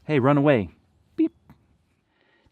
Hey, run away. Beep.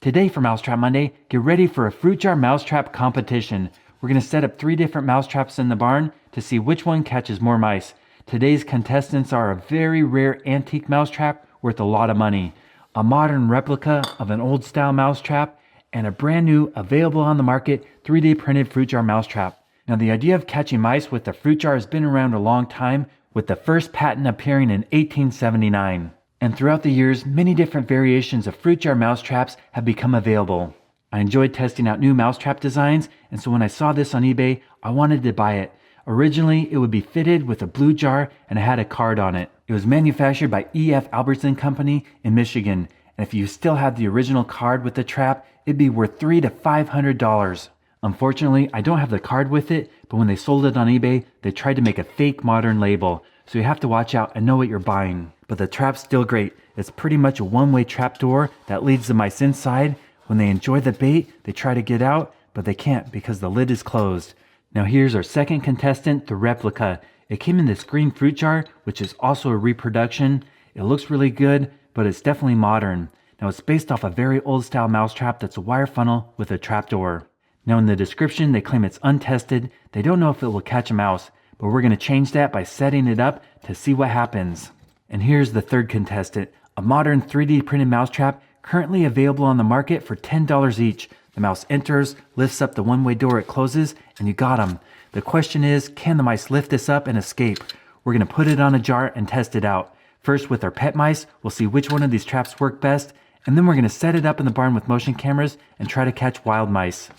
Today for Mousetrap Monday, get ready for a fruit jar mousetrap competition. We're going to set up 3 different mousetraps in the barn to see which one catches more mice. Today's contestants are a very rare antique mousetrap worth a lot of money, a modern replica of an old style mousetrap, and a brand new, available on the market, 3D printed fruit jar mousetrap. Now the idea of catching mice with a fruit jar has been around a long time, with the first patent appearing in 1879. And throughout the years, many different variations of fruit jar mousetraps have become available. I enjoyed testing out new mousetrap designs, and so when I saw this on eBay, I wanted to buy it. Originally, it would be fitted with a blue jar and it had a card on it. It was manufactured by E.F. Albertson Company in Michigan, and if you still had the original card with the trap, it'd be worth $300 to $500. Unfortunately, I don't have the card with it, but when they sold it on eBay, they tried to make a fake modern label, so you have to watch out and know what you're buying. But the trap's still great. It's pretty much a one-way trap door that leads the mice inside. When they enjoy the bait, they try to get out, but they can't because the lid is closed. Now here's our second contestant, the replica. It came in this green fruit jar, which is also a reproduction. It looks really good, but it's definitely modern. Now it's based off a very old style mousetrap that's a wire funnel with a trap door. Now in the description, they claim it's untested. They don't know if it will catch a mouse, but we're going to change that by setting it up to see what happens. And here's the third contestant, a modern 3D printed mousetrap currently available on the market for $10 each. The mouse enters, lifts up the one-way door, it closes, and you got them. The question is, can the mice lift this up and escape? We're going to put it on a jar and test it out. First with our pet mice, we'll see which one of these traps work best, and then we're going to set it up in the barn with motion cameras and try to catch wild mice.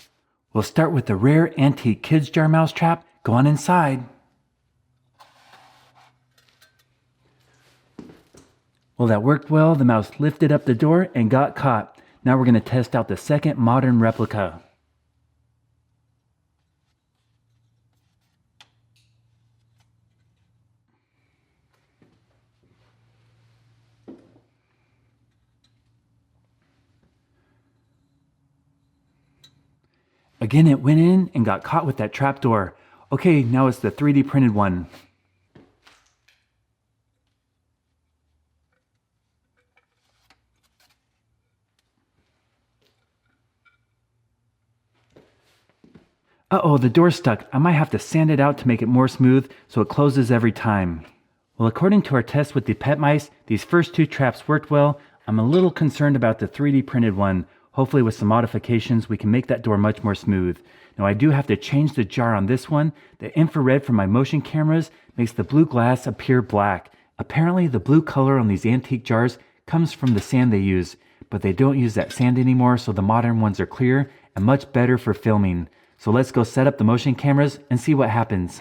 We'll start with the rare antique kids jar mousetrap. Go on inside. Well, that worked well. The mouse lifted up the door and got caught. Now we're going to test out the second modern replica. Again, it went in and got caught with that trap door. Okay, now it's the 3D printed one. Uh-oh, the door's stuck. I might have to sand it out to make it more smooth so it closes every time. Well, according to our test with the pet mice, these first 2 traps worked well. I'm a little concerned about the 3D printed one. Hopefully with some modifications, we can make that door much more smooth. Now I do have to change the jar on this one. The infrared from my motion cameras makes the blue glass appear black. Apparently the blue color on these antique jars comes from the sand they use, but they don't use that sand anymore, so the modern ones are clear and much better for filming. So let's go set up the motion cameras and see what happens.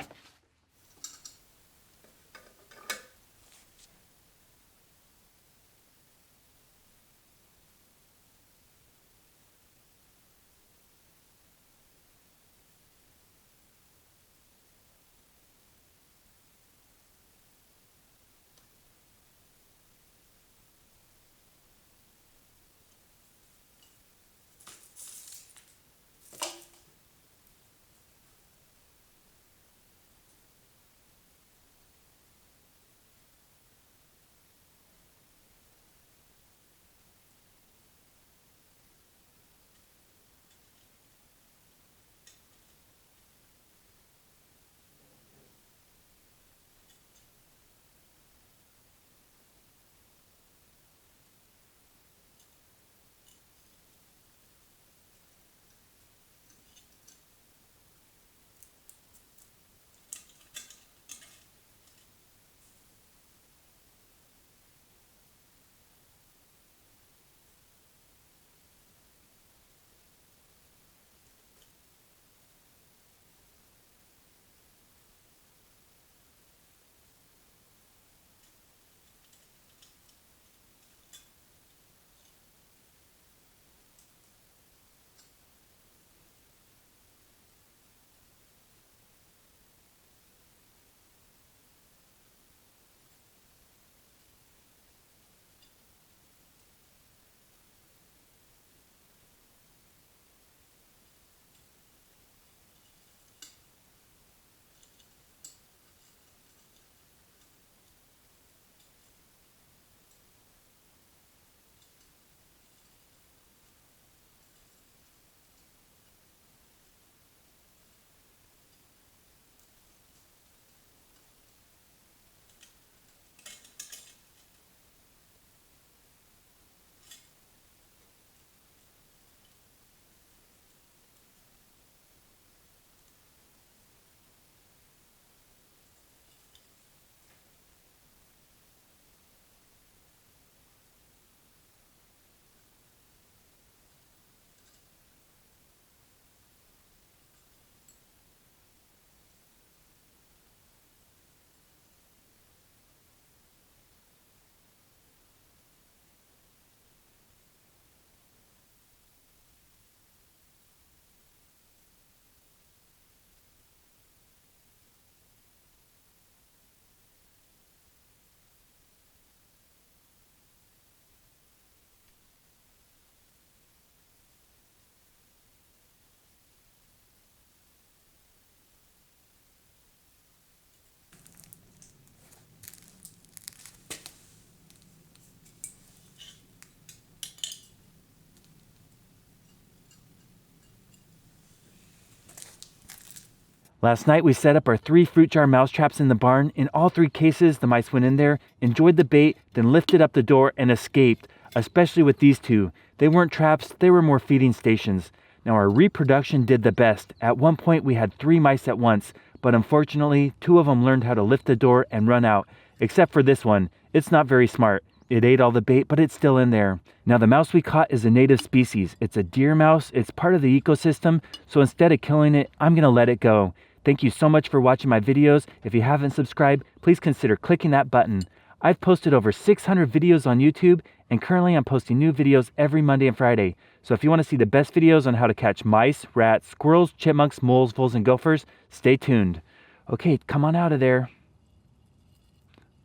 Last night we set up our 3 fruit jar mouse traps in the barn. In all 3 cases, the mice went in there, enjoyed the bait, then lifted up the door and escaped, especially with these 2. They weren't traps, they were more feeding stations. Now our reproduction did the best. At one point we had 3 mice at once, but unfortunately 2 of them learned how to lift the door and run out, except for this one. It's not very smart. It ate all the bait, but it's still in there. Now the mouse we caught is a native species. It's a deer mouse. It's part of the ecosystem, so instead of killing it, I'm gonna let it go. Thank you so much for watching my videos. If you haven't subscribed, please consider clicking that button. I've posted over 600 videos on YouTube, and currently I'm posting new videos every Monday and Friday. So if you want to see the best videos on how to catch mice, rats, squirrels, chipmunks, moles, voles, and gophers, stay tuned. Okay, come on out of there.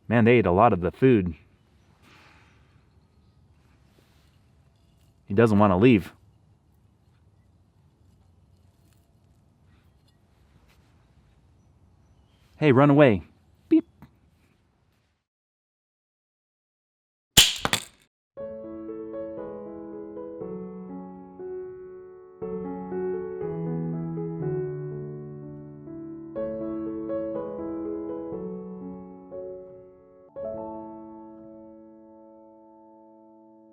Man, they ate a lot of the food. He doesn't want to leave. Hey, run away.